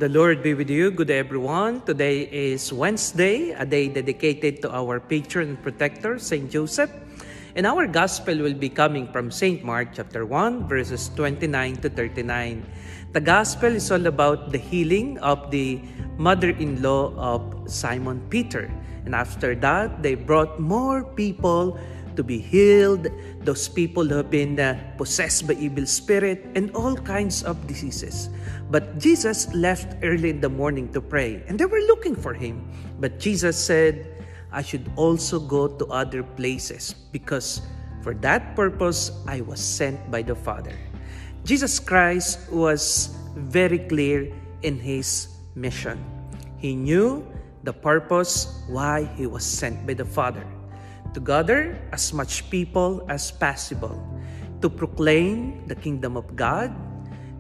The Lord be with you. Good day, everyone. Today is Wednesday, a day dedicated to our patron and protector, Saint Joseph. And our gospel will be coming from St. Mark chapter 1, verses 29 to 39. The gospel is all about the healing of the mother-in-law of Simon Peter. And after that, they brought more people to be healed, those people who have been possessed by evil spirit and all kinds of diseases. But Jesus left early in the morning to pray, and they were looking for him. But Jesus said, I should also go to other places, because for that purpose I was sent by the Father. Jesus Christ was very clear in his mission. He knew the purpose why he was sent by the Father: to gather as much people as possible, to proclaim the kingdom of God,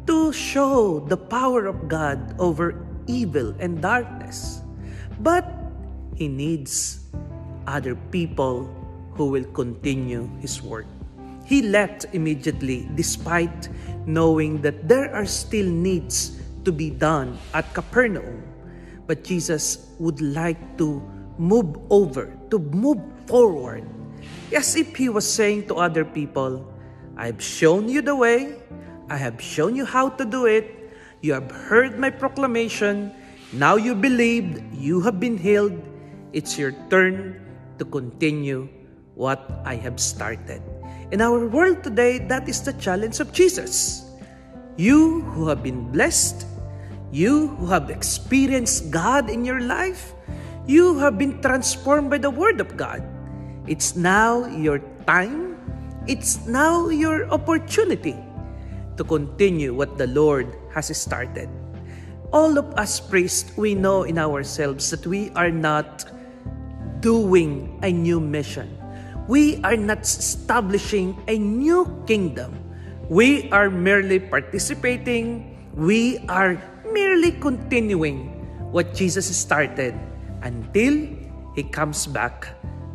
to show the power of God over evil and darkness. But he needs other people who will continue his work. He left immediately despite knowing that there are still needs to be done at Capernaum. But Jesus would like to move forward, as if he was saying to other people, I've shown you the way, I have shown you how to do it, you have heard my proclamation, now you believed, you have been healed, it's your turn to continue what I have started. In our world today, that is the challenge of Jesus. You who have been blessed, you who have experienced God in your life, you have been transformed by the Word of God. It's now your time. It's now your opportunity to continue what the Lord has started. All of us priests, we know in ourselves that we are not doing a new mission. We are not establishing a new kingdom. We are merely participating. We are merely continuing what Jesus started until he comes back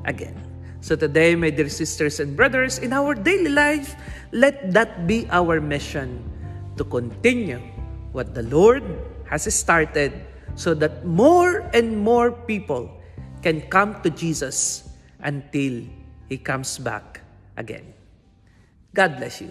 again. So today, my dear sisters and brothers, in our daily life, let that be our mission, to continue what the Lord has started, so that more and more people can come to Jesus until he comes back again. God bless you.